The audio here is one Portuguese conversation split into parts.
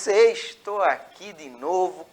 vocês? Estou aqui de novo,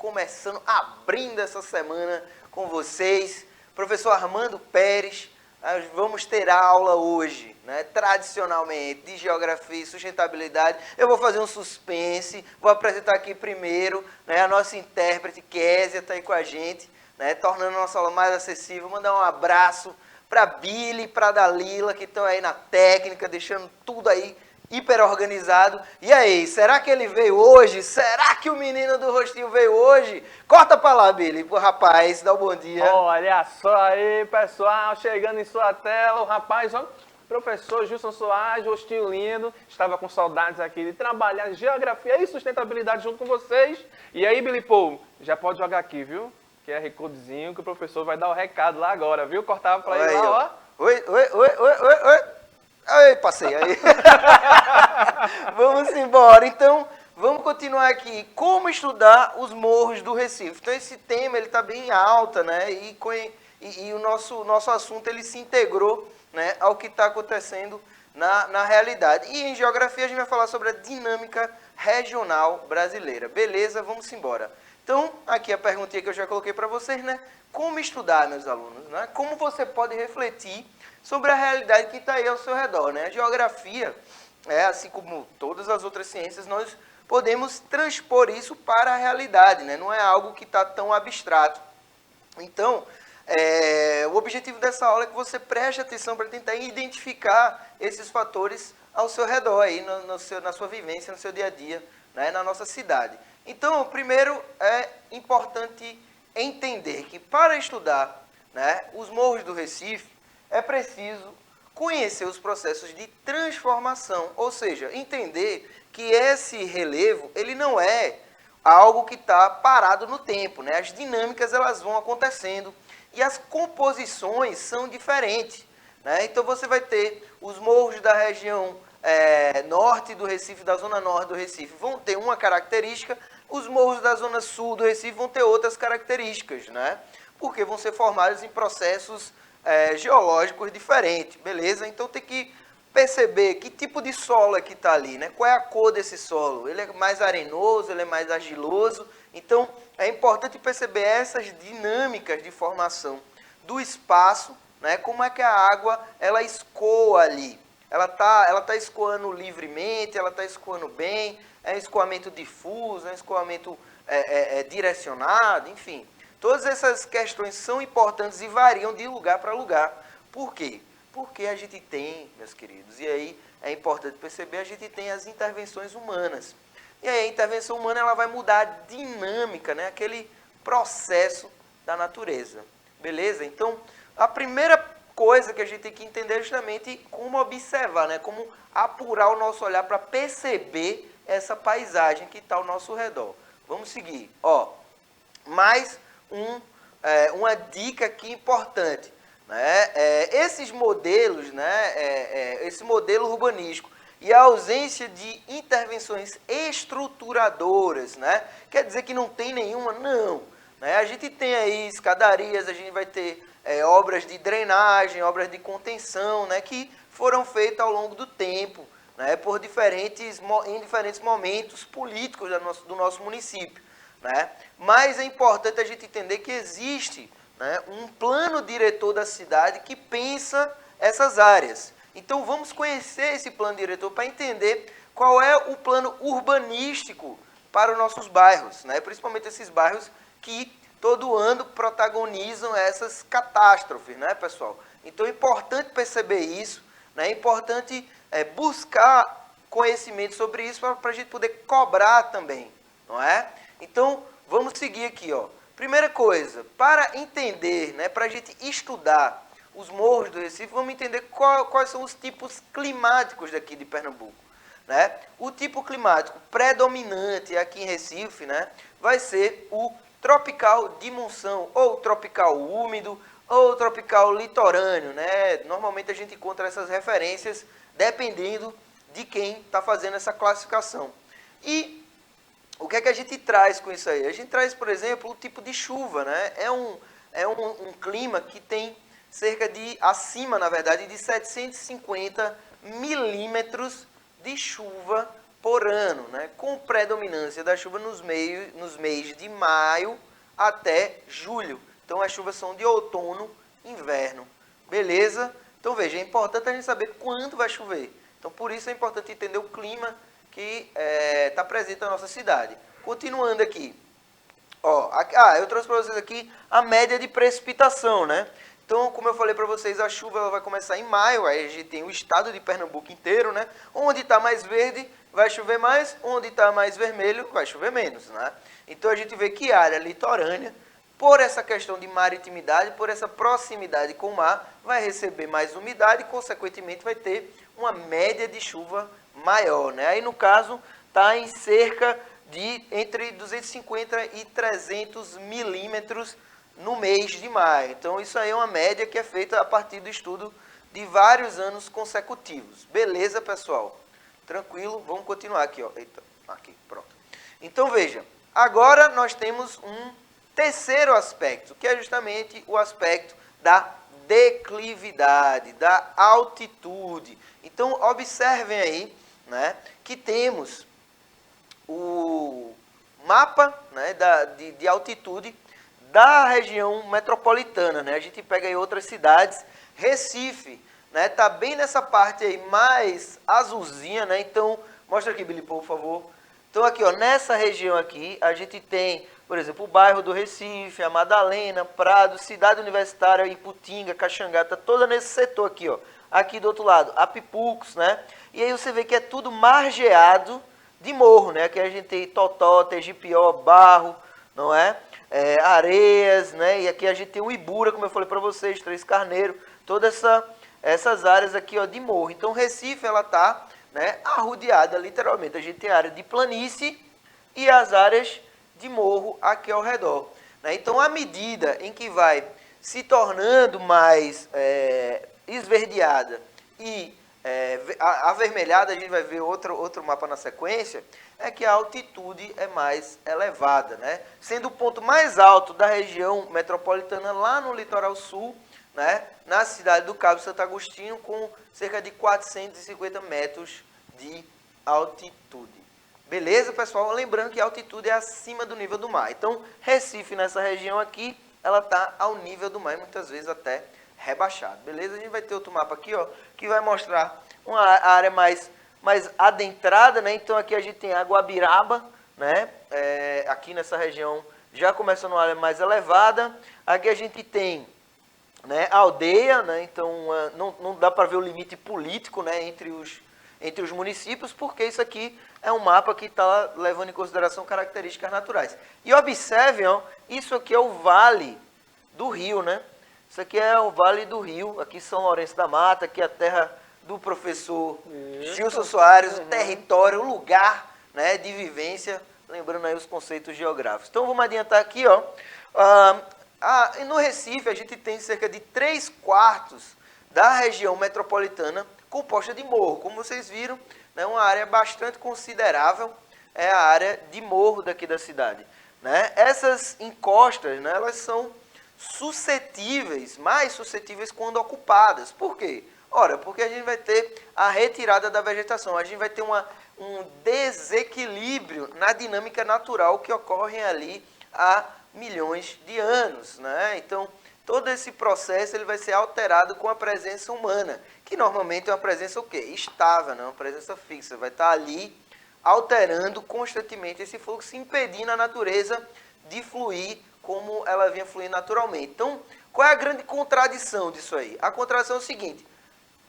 abrindo essa semana com vocês. Professor Armando Pérez, nós vamos ter aula hoje, né, tradicionalmente, de Geografia e Sustentabilidade. Eu vou fazer um suspense, vou apresentar aqui primeiro, né, a nossa intérprete, Késia, está aí com a gente, né, tornando a nossa aula mais acessível. Mandar um abraço para Billy e para Dalila, que estão aí na técnica, deixando tudo aí hiper organizado. E aí, será que ele veio hoje? Será que o menino do rostinho veio hoje? Corta pra lá, Billy, pro rapaz, dá um bom dia. Olha só aí, pessoal, chegando em sua tela, o rapaz, ó, professor Gilson Soares, rostinho lindo, estava com saudades aqui de trabalhar Geografia e Sustentabilidade junto com vocês. E aí, Billy Paul, já pode jogar aqui, viu? QR Codezinho, que o professor vai dar o recado lá agora, viu? Cortava pra ele lá, ó. Oi. Aí, passei aí. Vamos embora. Então, vamos continuar aqui. Como estudar os morros do Recife? Então, esse tema ele está bem alta, né? E o nosso assunto ele se integrou, né, ao que está acontecendo na realidade. E em geografia a gente vai falar sobre a dinâmica regional brasileira. Beleza? Vamos embora. Então, aqui a perguntinha que eu já coloquei para vocês, né? Como estudar, meus alunos? Né? Como você pode refletir sobre a realidade que está aí ao seu redor, né? A geografia, assim como todas as outras ciências, nós podemos transpor isso para a realidade, né? Não é algo que está tão abstrato. Então, o objetivo dessa aula é que você preste atenção para tentar identificar esses fatores ao seu redor, aí, na sua vivência, no seu dia a dia, né? Na nossa cidade. Então, primeiro é importante entender que para estudar, né, os morros do Recife, é preciso conhecer os processos de transformação, ou seja, entender que esse relevo ele não é algo que está parado no tempo, né? As dinâmicas elas vão acontecendo e as composições são diferentes, né? Então você vai ter os morros da região norte do Recife, da zona norte do Recife, vão ter uma característica, os morros da zona sul do Recife vão ter outras características, né? Porque vão ser formados em processos geológicos diferentes, beleza? Então tem que perceber que tipo de solo é que está ali, né? Qual é a cor desse solo? Ele é mais arenoso, ele é mais argiloso? Então é importante perceber essas dinâmicas de formação do espaço, né? Como é que a água ela escoa ali? Ela tá escoando livremente, ela está escoando bem, é escoamento difuso, é escoamento direcionado, enfim. Todas essas questões são importantes e variam de lugar para lugar. Por quê? Porque a gente tem, meus queridos, e aí é importante perceber, a gente tem as intervenções humanas. E aí a intervenção humana ela vai mudar a dinâmica, né? Aquele processo da natureza. Beleza? Então, a primeira coisa que a gente tem que entender é justamente como observar, né? Como apurar o nosso olhar para perceber essa paisagem que está ao nosso redor. Vamos seguir. Ó, mais uma dica aqui importante, né? Esses modelos, né? Esse modelo urbanístico e a ausência de intervenções estruturadoras, né? Quer dizer que não tem nenhuma? Não. Né? A gente tem aí escadarias, a gente vai ter obras de drenagem, obras de contenção, né? Que foram feitas ao longo do tempo, né? Em diferentes momentos políticos do nosso município. Né? Mas é importante a gente entender que existe, né, um plano diretor da cidade que pensa essas áreas. Então vamos conhecer esse plano diretor para entender qual é o plano urbanístico para os nossos bairros, né? Principalmente esses bairros que todo ano protagonizam essas catástrofes, né, pessoal? Então é importante perceber isso, né? É importante buscar conhecimento sobre isso para a gente poder cobrar também, não é? Então, vamos seguir aqui, ó. Primeira coisa, para entender, né, para a gente estudar os morros do Recife, vamos entender quais são os tipos climáticos daqui de Pernambuco, né? O tipo climático predominante aqui em Recife, né, vai ser o tropical de monção, ou tropical úmido, ou tropical litorâneo, né? Normalmente a gente encontra essas referências dependendo de quem está fazendo essa classificação. E o que é que a gente traz com isso aí? A gente traz, por exemplo, o tipo de chuva, né? É um clima que tem acima, na verdade, de 750 milímetros de chuva por ano, né? Com predominância da chuva nos meses de maio até julho. Então, as chuvas são de outono e inverno. Beleza? Então, veja, é importante a gente saber quando vai chover. Então, por isso é importante entender o clima que está presente na nossa cidade. Continuando aqui. Ó, eu trouxe para vocês aqui a média de precipitação, né? Então, como eu falei para vocês, a chuva ela vai começar em maio, aí a gente tem o estado de Pernambuco inteiro, né? Onde está mais verde, vai chover mais, onde está mais vermelho, vai chover menos, né? Então, a gente vê que a área litorânea, por essa questão de maritimidade, por essa proximidade com o mar, vai receber mais umidade e, consequentemente, vai ter uma média de chuva maior, né? Aí, no caso, está em cerca de entre 250 e 300 milímetros no mês de maio. Então, isso aí é uma média que é feita a partir do estudo de vários anos consecutivos. Beleza, pessoal? Tranquilo? Vamos continuar aqui, ó. Eita, aqui, pronto. Então, veja, agora nós temos um terceiro aspecto, que é justamente o aspecto da declividade, da altitude. Então, observem aí, né, que temos o mapa, né, de altitude da região metropolitana, né? A gente pega aí outras cidades, Recife, né, tá bem nessa parte aí mais azulzinha, né? Então, mostra aqui, Billy, por favor. Então, aqui, ó, nessa região aqui, a gente tem, por exemplo, o bairro do Recife, a Madalena, Prado, Cidade Universitária, Iputinga, Caxangá, tá toda nesse setor aqui, ó. Aqui do outro lado, Apipucos, né? E aí você vê que é tudo margeado de morro, né? Aqui a gente tem Totó, Tegipió, Barro, não é? Areias, né? E aqui a gente tem o Ibura, como eu falei para vocês, Três Carneiro, todas essas áreas aqui, ó, de morro. Então, Recife, ela tá, né, arrodeada, literalmente. A gente tem a área de planície e as áreas de morro aqui ao redor, né? Então, à medida em que vai se tornando mais esverdeada e avermelhada, a gente vai ver outro mapa na sequência, é que a altitude é mais elevada, né? Sendo o ponto mais alto da região metropolitana lá no litoral sul, né? Na cidade do Cabo Santo Agostinho, com cerca de 450 metros de altitude. Beleza, pessoal? Lembrando que a altitude é acima do nível do mar. Então, Recife, nessa região aqui, ela está ao nível do mar, muitas vezes até rebaixado. Beleza? A gente vai ter outro mapa aqui, ó, que vai mostrar uma área mais adentrada, né? Então, aqui a gente tem a Guabiraba, né? Aqui nessa região, já começando uma área mais elevada. Aqui a gente tem, né, a aldeia, né? Então, não dá para ver o limite político, né, entre os municípios, porque isso aqui é um mapa que está levando em consideração características naturais. E observem, ó, isso aqui é o Vale do Rio, né? Isso aqui é o Vale do Rio, aqui São Lourenço da Mata, aqui é a terra do professor Gilson Soares, o território, o lugar, né, de vivência, lembrando aí os conceitos geográficos. Então, vamos adiantar aqui, ó. No Recife, a gente tem cerca de 3/4 da região metropolitana composta de morro. Como vocês viram, né, uma área bastante considerável é a área de morro daqui da cidade, né? Essas encostas, né, elas são mais suscetíveis quando ocupadas. Por quê? Ora, porque a gente vai ter a retirada da vegetação, a gente vai ter um desequilíbrio na dinâmica natural que ocorre ali há milhões de anos, né? Então, todo esse processo ele vai ser alterado com a presença humana, que normalmente é uma presença o quê? Estável, não é uma presença fixa, vai estar ali alterando constantemente esse fluxo, impedindo a natureza de fluir como ela vinha fluir naturalmente. Então, qual é a grande contradição disso aí? A contradição é o seguinte: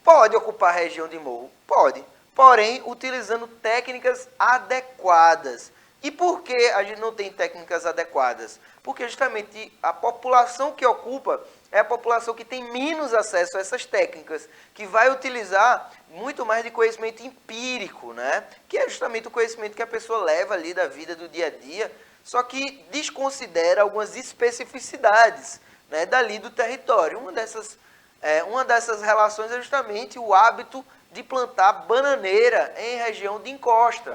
pode ocupar a região de morro? Pode, porém utilizando técnicas adequadas. E por que a gente não tem técnicas adequadas? Porque justamente a população que ocupa é a população que tem menos acesso a essas técnicas, que vai utilizar muito mais de conhecimento empírico, né? Que é justamente o conhecimento que a pessoa leva ali da vida do dia a dia, só que desconsidera algumas especificidades, né, dali do território. Uma dessas relações é justamente o hábito de plantar bananeira em região de encosta,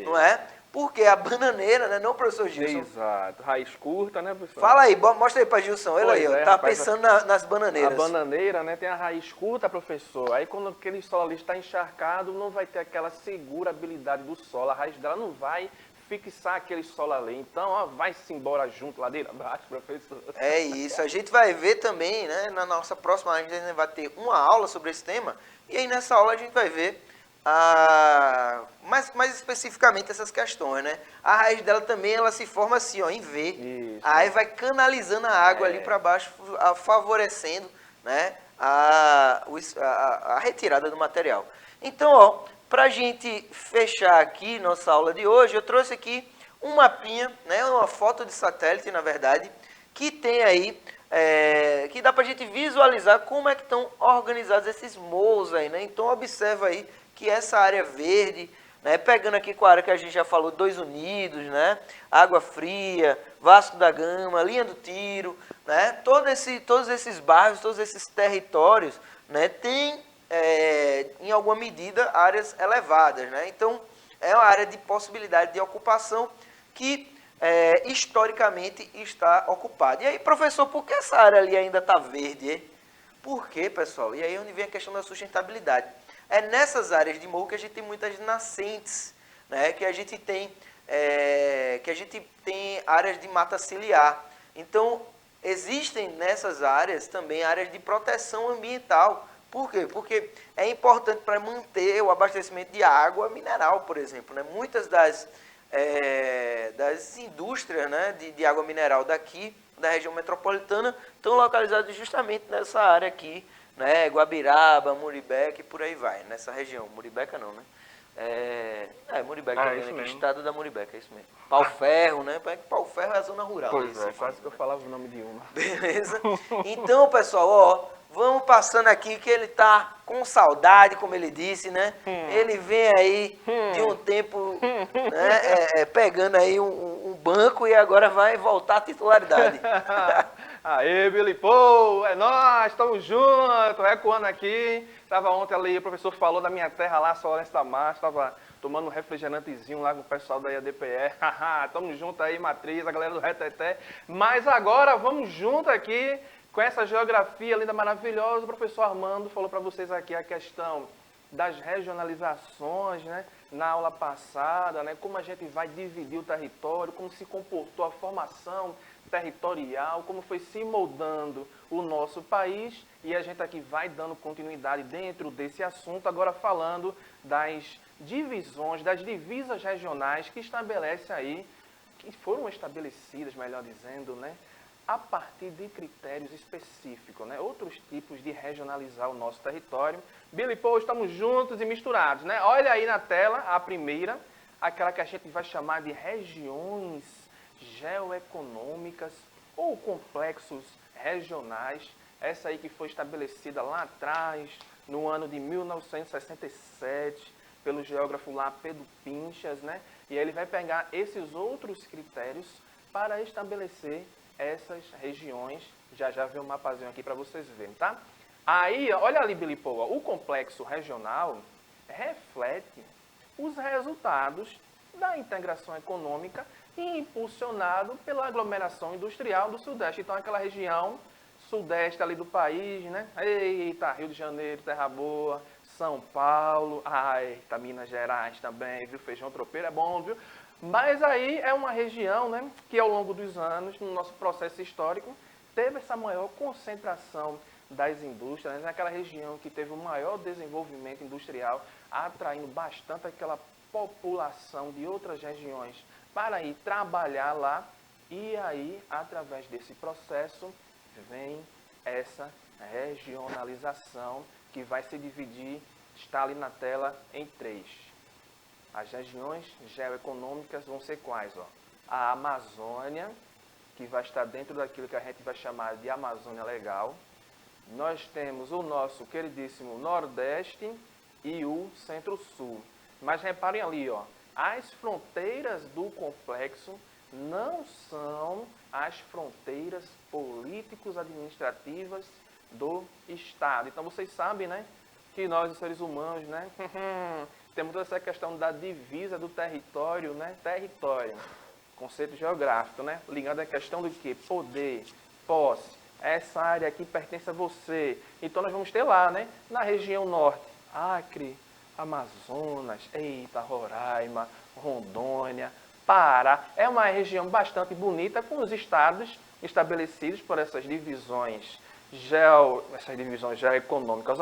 não é? Porque a bananeira, né, não, professor Gilson? Exato. Raiz curta, né, professor? Fala aí, mostra aí para Gilson. Ele aí, ó, tá rapaz, pensando nas bananeiras. A bananeira, né, tem a raiz curta, professor. Aí quando aquele solo ali está encharcado, não vai ter aquela segurabilidade do solo. A raiz dela não vai fixar aquele solo ali. Então, ó, vai-se embora junto, ladeira abaixo, professor. É isso. A gente vai ver também, né, na nossa próxima aula, a gente vai ter uma aula sobre esse tema. E aí nessa aula a gente vai ver mais especificamente essas questões, né? A raiz dela também, ela se forma assim, ó, em V. Isso. Aí vai canalizando a água ali para baixo, favorecendo, né, a retirada do material. Então, ó, para a gente fechar aqui nossa aula de hoje, eu trouxe aqui um mapinha, né, uma foto de satélite, na verdade, que tem aí, que dá para a gente visualizar como é que estão organizados esses morros aí, né? Então, observa aí que essa área verde, né, pegando aqui com a área que a gente já falou, Dois Unidos, né, Água Fria, Vasco da Gama, Linha do Tiro, né, todos esses bairros, todos esses territórios, né, têm, em alguma medida, áreas elevadas, né? Então, é uma área de possibilidade de ocupação que, historicamente, está ocupada. E aí, professor, por que essa área ali ainda está verde, hein? Por quê, pessoal? E aí é onde vem a questão da sustentabilidade. É nessas áreas de morro que a gente tem muitas nascentes, né? Que a gente tem áreas de mata ciliar. Então, existem nessas áreas também áreas de proteção ambiental. Por quê? Porque é importante para manter o abastecimento de água mineral, por exemplo, né? Muitas das indústrias, né, de água mineral daqui, da região metropolitana, estão localizadas justamente nessa área aqui, né, Guabiraba, Muribeca e por aí vai, nessa região. Muribeca não, né? Muribeca também, isso né? mesmo. Estado da Muribeca, é isso mesmo. Pau-Ferro, né? Pau-Ferro é a zona rural. Pois é, quase que eu falava o nome de uma. Beleza? Então, pessoal, ó, vamos passando aqui que ele tá com saudade, como ele disse, né? Ele vem aí de um tempo, né, pegando aí um banco e agora vai voltar à titularidade. Aê, Billy Paul, é nóis, estamos juntos, recuando aqui. Tava ontem ali, o professor falou da minha terra lá, Solense da Massa, tava tomando um refrigerantezinho lá com o pessoal da IADPR. Haha, tamo junto aí, Matriz, a galera do Reteté. Mas agora vamos junto aqui com essa geografia linda, maravilhosa. O professor Armando falou para vocês aqui a questão das regionalizações, né? Na aula passada, né? Como a gente vai dividir o território, como se comportou a formação territorial, como foi se moldando o nosso país, e a gente aqui vai dando continuidade dentro desse assunto, agora falando das divisões, das divisas regionais que estabelece aí, que foram estabelecidas, melhor dizendo, né, a partir de critérios específicos, né, outros tipos de regionalizar o nosso território. Billy Paul, estamos juntos e misturados, né? Olha aí na tela a primeira, aquela que a gente vai chamar de regiões geoeconômicas ou complexos regionais, essa aí que foi estabelecida lá atrás, no ano de 1967, pelo geógrafo lá Pedro Pinchas, né? E aí ele vai pegar esses outros critérios para estabelecer essas regiões. Já vem um mapazinho aqui para vocês verem, tá? Aí, olha ali, Billy Paul, o complexo regional reflete os resultados da integração econômica e impulsionado pela aglomeração industrial do Sudeste. Então, aquela região sudeste ali do país, né? Eita, Rio de Janeiro, Terra Boa, São Paulo, tá Minas Gerais também, viu? Feijão tropeiro é bom, viu? Mas aí é uma região, né, que ao longo dos anos, no nosso processo histórico, teve essa maior concentração das indústrias, né? Naquela região que teve o maior desenvolvimento industrial, atraindo bastante aquela população de outras regiões para ir trabalhar lá, e aí, através desse processo, vem essa regionalização que vai se dividir, está ali na tela, em 3. As regiões geoeconômicas vão ser quais? Ó? A Amazônia, que vai estar dentro daquilo que a gente vai chamar de Amazônia Legal. Nós temos o nosso queridíssimo Nordeste e o Centro-Sul. Mas reparem ali, ó, as fronteiras do complexo não são as fronteiras políticos-administrativas do Estado. Então, vocês sabem, né, que nós, os seres humanos, né, temos toda essa questão da divisa do território, né? Território, conceito geográfico, né? Ligado à questão do que? Poder, posse. Essa área aqui pertence a você. Então nós vamos ter lá, né? Na região norte, Acre, Amazonas, eita, Roraima, Rondônia, Pará. É uma região bastante bonita, com os estados estabelecidos por essas divisões geoeconômicas,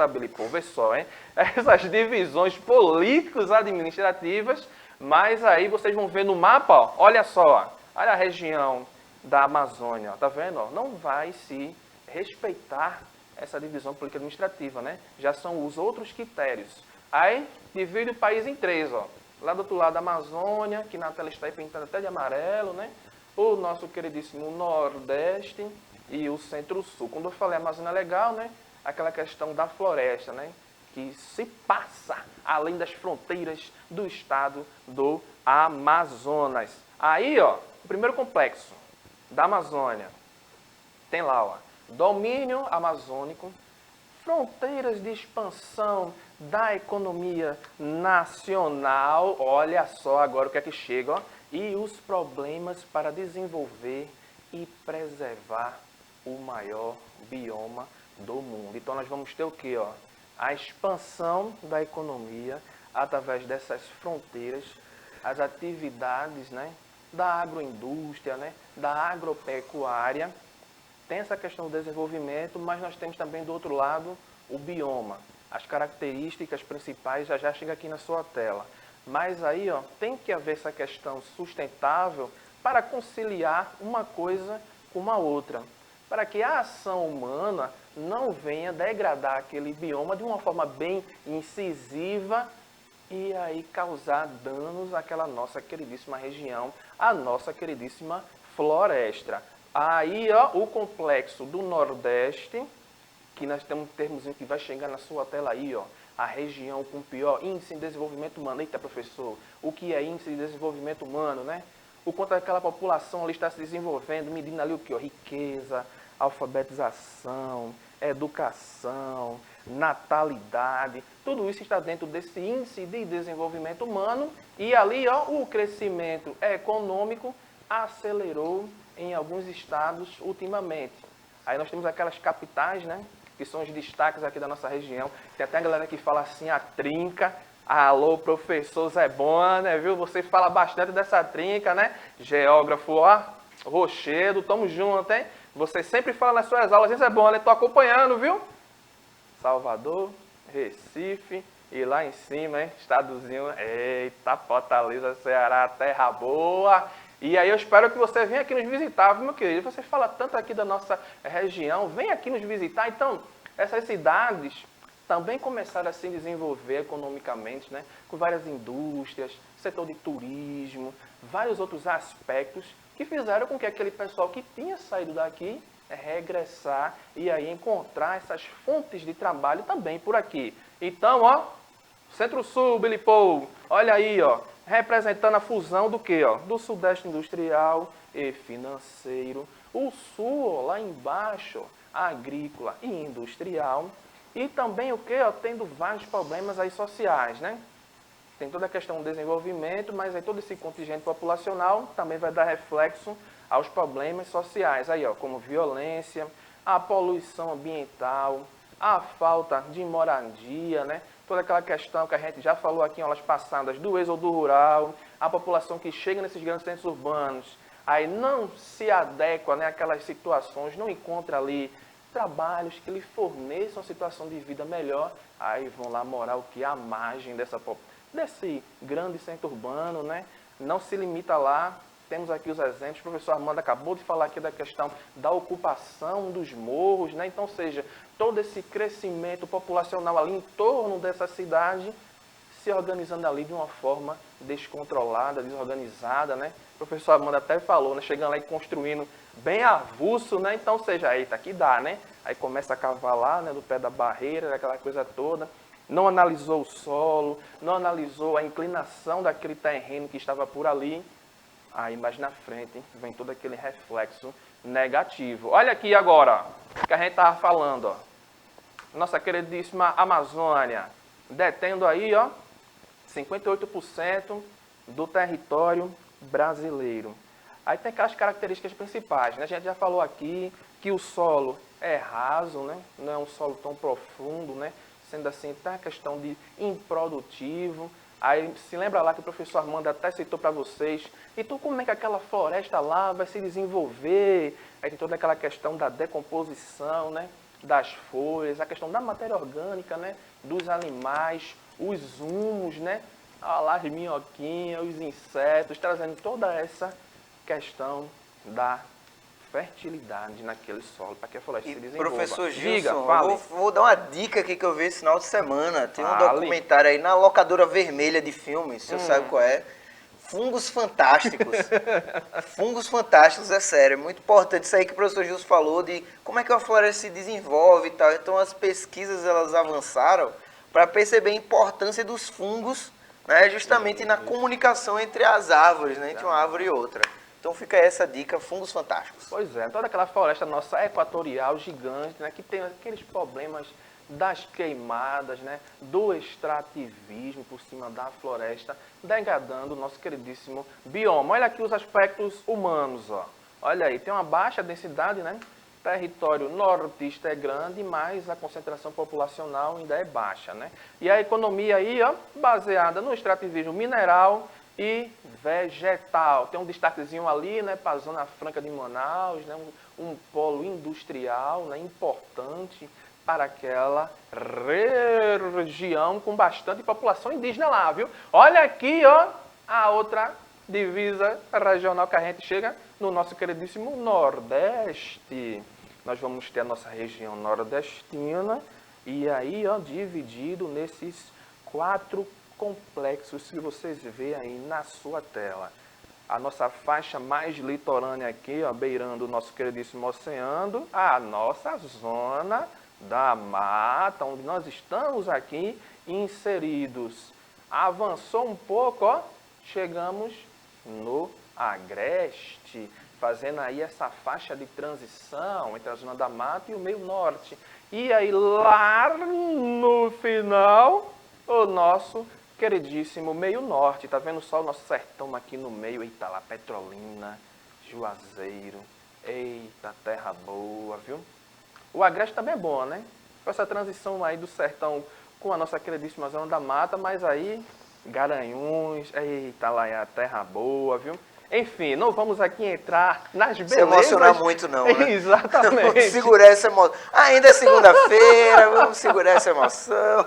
vê só, hein? Essas divisões políticos administrativas, mas aí vocês vão ver no mapa, ó, olha só, olha a região da Amazônia, tá vendo? Ó, não vai se respeitar essa divisão política administrativa, né? Já são os outros critérios. Aí divide o país em três, ó. Lá do outro lado da Amazônia, que na tela está pintada até de amarelo, né? O nosso queridíssimo Nordeste e o Centro-Sul. Quando eu falei Amazônia legal, né? Aquela questão da floresta, né? Que se passa além das fronteiras do estado do Amazonas. Aí, ó, o primeiro complexo da Amazônia tem lá, ó, domínio amazônico, fronteiras de expansão da economia nacional, olha só agora o que é que chega, ó, e os problemas para desenvolver e preservar o maior bioma do mundo. Então nós vamos ter o quê? Ó? A expansão da economia através dessas fronteiras, as atividades, né, da agroindústria, né, da agropecuária. Tem essa questão do desenvolvimento, mas nós temos também do outro lado o bioma. As características principais já chega aqui na sua tela. Mas aí, ó, tem que haver essa questão sustentável para conciliar uma coisa com uma outra. Para que a ação humana não venha degradar aquele bioma de uma forma bem incisiva e aí causar danos àquela nossa queridíssima região, à nossa queridíssima floresta. Aí, ó, o complexo do Nordeste, que nós temos um termozinho que vai chegar na sua tela aí, ó, a região com pior índice de desenvolvimento humano. Eita, professor, o que é índice de desenvolvimento humano, né? O quanto aquela população ali está se desenvolvendo, medindo ali o que? Riqueza, alfabetização, educação, natalidade, tudo isso está dentro desse índice de desenvolvimento humano e ali, ó, o crescimento econômico acelerou em alguns estados ultimamente. Aí nós temos aquelas capitais, né, que são os destaques aqui da nossa região. Tem até a galera que fala assim, a trinca. Alô, professor Zé Bona, viu? Você fala bastante dessa trinca, né? Geógrafo, ó, Rochedo, tamo junto, hein? Você sempre fala nas suas aulas, hein, Zé Bona? Eu tô acompanhando, viu? Salvador, Recife e lá em cima, hein? Estadozinho, eita, Fortaleza, Ceará, terra boa. E aí eu espero que você venha aqui nos visitar, meu querido. Você fala tanto aqui da nossa região, vem aqui nos visitar. Então, essas cidades também começaram a se desenvolver economicamente, né? Com várias indústrias, setor de turismo, vários outros aspectos que fizeram com que aquele pessoal que tinha saído daqui regressar e aí encontrar essas fontes de trabalho também por aqui. Então, ó, Centro-Sul, Billy Paul, olha aí, ó, representando a fusão do quê? Ó? Do Sudeste Industrial e Financeiro. O Sul, ó, lá embaixo, agrícola e industrial. E também o quê? Ó, tendo vários problemas aí sociais, né? Tem toda a questão do desenvolvimento, mas aí todo esse contingente populacional também vai dar reflexo aos problemas sociais. Aí, ó, como violência, a poluição ambiental, a falta de moradia, né? Toda aquela questão que a gente já falou aqui em aulas passadas do êxodo rural, a população que chega nesses grandes centros urbanos, aí não se adequa, né, àquelas situações, não encontra ali trabalhos que lhe forneçam uma situação de vida melhor, aí vão lá morar o que? À margem desse grande centro urbano, né? Não se limita lá. Temos aqui os exemplos, o professor Armando acabou de falar aqui da questão da ocupação dos morros, né? Então, seja, todo esse crescimento populacional ali em torno dessa cidade se organizando ali de uma forma descontrolada, desorganizada, né? O professor Armando até falou, né? Chegando lá e construindo bem avulso, né? Então, seja, eita, que dá, né? Aí começa a cavalar, né? Do pé da barreira, aquela coisa toda. Não analisou o solo, não analisou a inclinação daquele terreno que estava por ali. Aí mais na frente vem todo aquele reflexo negativo. Olha aqui agora o que a gente estava falando, ó. Nossa queridíssima Amazônia, detendo aí, ó, 58% do território brasileiro. Aí tem aquelas características principais, né? A gente já falou aqui que o solo é raso, né? Não é um solo tão profundo, né? Sendo assim, tem a questão de improdutivo. Aí se lembra lá que o professor Armando até citou para vocês, então como é que aquela floresta lá vai se desenvolver? Aí tem toda aquela questão da decomposição, né? Das folhas, a questão da matéria orgânica, né? Dos animais, os humus, né? As minhoquinhas, os insetos, trazendo toda essa questão da fertilidade naquele solo, para que a floresta se desenvolva. Professor Gilson, Diga, fale. vou dar uma dica aqui que eu vi esse final de semana. Tem um Fale. documentário aí na locadora vermelha de filmes, se eu sabe qual é. Fungos Fantásticos. Fungos Fantásticos, é sério, é muito importante isso aí que o professor Gilson falou, de como é que a floresta se desenvolve e tal. Então as pesquisas elas avançaram para perceber a importância dos fungos, né, justamente na comunicação entre as árvores, né, entre uma árvore e outra. Então fica essa dica, Fungos Fantásticos. Pois é, toda aquela floresta nossa equatorial gigante, né, que tem aqueles problemas das queimadas, né, do extrativismo por cima da floresta, degradando o nosso queridíssimo bioma. Olha aqui os aspectos humanos, ó. Olha aí, tem uma baixa densidade, né? Território nortista é grande, mas a concentração populacional ainda é baixa, né? E a economia aí, ó, baseada no extrativismo mineral e vegetal. Tem um destaquezinho ali, né, para a Zona Franca de Manaus, né, um polo industrial, né, importante para aquela região com bastante população indígena lá, viu? Olha aqui, ó, a outra divisa regional que a gente chega no nosso queridíssimo Nordeste. Nós vamos ter a nossa região nordestina e aí, ó, dividido nesses 4 complexos que vocês veem aí na sua tela. A nossa faixa mais litorânea aqui, ó, beirando o nosso queridíssimo oceano, a nossa zona da mata, onde nós estamos aqui inseridos. Avançou um pouco, ó, chegamos no Agreste, fazendo aí essa faixa de transição entre a zona da mata e o meio norte. E aí lá no final, o nosso queridíssimo meio norte, tá vendo só o nosso sertão aqui no meio? Eita lá, Petrolina, Juazeiro, eita, terra boa, viu? O Agreste também é bom, né? Com essa transição aí do sertão com a nossa queridíssima zona da mata, mas aí, Garanhuns, eita lá, é a terra boa, viu? Enfim, não vamos aqui entrar nas belezas... Se emocionar muito não, né? Exatamente. Vamos segurar essa emoção. Ainda é segunda-feira, vamos segurar essa emoção.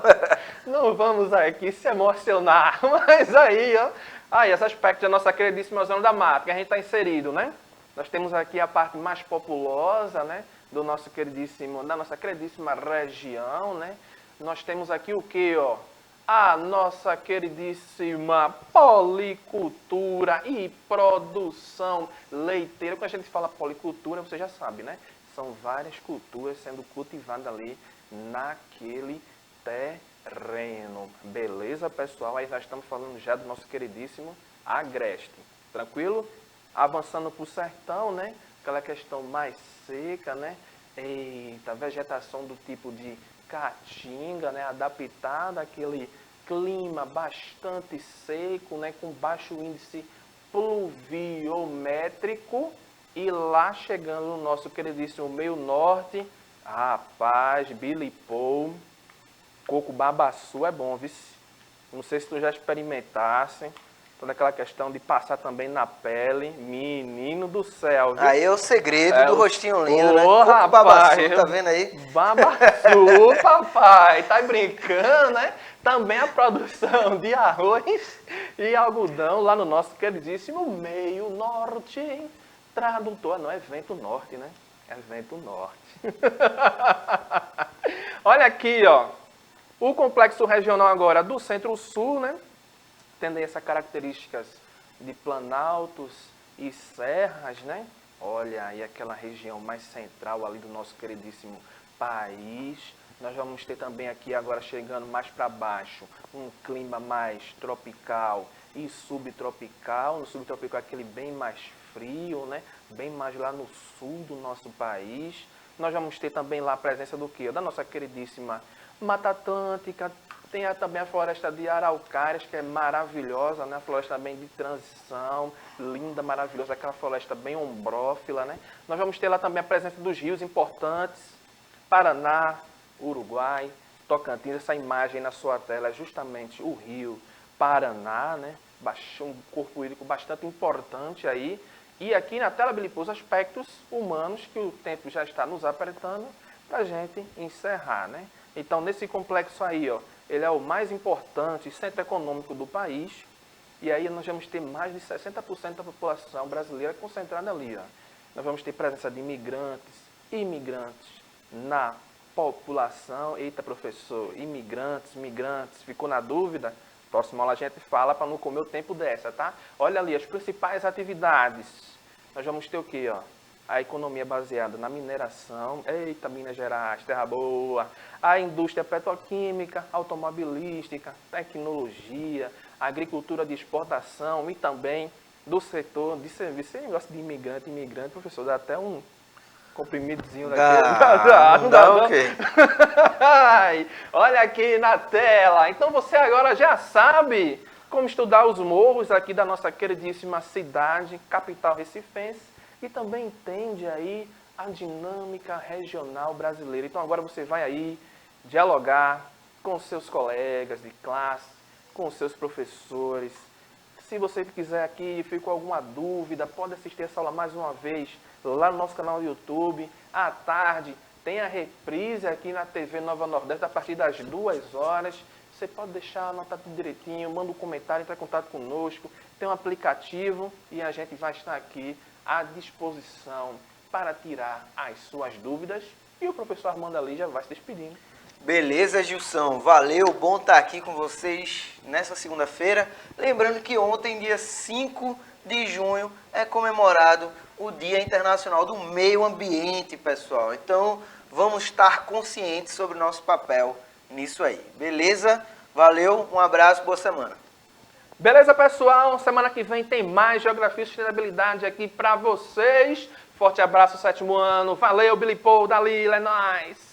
Não vamos aqui se emocionar, mas aí, ó, aí esse aspecto da nossa queridíssima zona da mata, que a gente está inserido, né? Nós temos aqui a parte mais populosa, né? Do nosso queridíssimo, da nossa queridíssima região, né? Nós temos aqui o que, ó? A nossa queridíssima policultura e produção leiteira. Quando a gente fala policultura, você já sabe, né? São várias culturas sendo cultivadas ali naquele terreno. Beleza, pessoal? Aí nós estamos falando já do nosso queridíssimo Agreste. Tranquilo? Avançando para o sertão, né? Aquela questão mais seca, né? Eita, vegetação do tipo de caatinga, né, adaptada àquele clima bastante seco, né, com baixo índice pluviométrico. E lá chegando no nosso queridíssimo meio norte, rapaz, bilipou, coco babaçu é bom, viu? Não sei se tu já experimentasse. Toda aquela questão de passar também na pele, menino do céu, viu? Aí é o segredo do rostinho lindo, né? Ô, Coco rapaz, babaçu, tá vendo aí? Babaçu, papai, tá brincando, né? Também a produção de arroz e algodão lá no nosso queridíssimo meio norte. Tradutor, não é vento norte, né? É vento norte. Olha aqui, ó. O complexo regional agora do centro-sul, né? Tendo essas características de planaltos e serras, né? Olha aí aquela região mais central ali do nosso queridíssimo país. Nós vamos ter também aqui agora chegando mais para baixo um clima mais tropical e subtropical. No subtropical aquele bem mais frio, né? Bem mais lá no sul do nosso país. Nós vamos ter também lá a presença do quê? Da nossa queridíssima Mata Atlântica, Tem também a floresta de araucárias, que é maravilhosa, né? A floresta bem de transição, linda, maravilhosa, aquela floresta bem ombrófila, né? Nós vamos ter lá também a presença dos rios importantes, Paraná, Uruguai, Tocantins. Essa imagem na sua tela é justamente o rio Paraná, né? Um corpo hídrico bastante importante aí. E aqui na tela, Billy Paul, os aspectos humanos, que o tempo já está nos apertando, para a gente encerrar, né? Então, nesse complexo aí, ó, ele é o mais importante centro econômico do país. E aí nós vamos ter mais de 60% da população brasileira concentrada ali, ó. Nós vamos ter presença de imigrantes na população. Eita, professor, migrantes, ficou na dúvida? Próxima aula a gente fala para não comer o tempo dessa, tá? Olha ali, as principais atividades. Nós vamos ter o quê, ó? A economia baseada na mineração, eita, Minas Gerais, terra boa, a indústria petroquímica, automobilística, tecnologia, agricultura de exportação e também do setor de serviço. Esse negócio de imigrante, professor, dá até um comprimidozinho daqui. Não dá o quê? Olha aqui na tela. Então você agora já sabe como estudar os morros aqui da nossa queridíssima cidade, capital recifense. E também entende aí a dinâmica regional brasileira. Então agora você vai aí dialogar com seus colegas de classe, com seus professores. Se você quiser aqui, ficou alguma dúvida, pode assistir essa aula mais uma vez lá no nosso canal do YouTube. À tarde tem a reprise aqui na TV Nova Nordeste a partir das 2 horas. Você pode deixar anotado tudo direitinho, manda um comentário, entra em contato conosco. Tem um aplicativo e a gente vai estar aqui à disposição para tirar as suas dúvidas. E o professor Armando ali já vai se despedindo. Beleza, Gilson. Valeu, bom estar aqui com vocês nessa segunda-feira. Lembrando que ontem, dia 5 de junho, é comemorado o Dia Internacional do Meio Ambiente, pessoal. Então, vamos estar conscientes sobre o nosso papel nisso aí. Beleza? Valeu, um abraço, boa semana. Beleza, pessoal? Semana que vem tem mais Geografia e Sustentabilidade aqui para vocês. Forte abraço, 7º ano. Valeu, Billy Paul, Dalila, é nóis!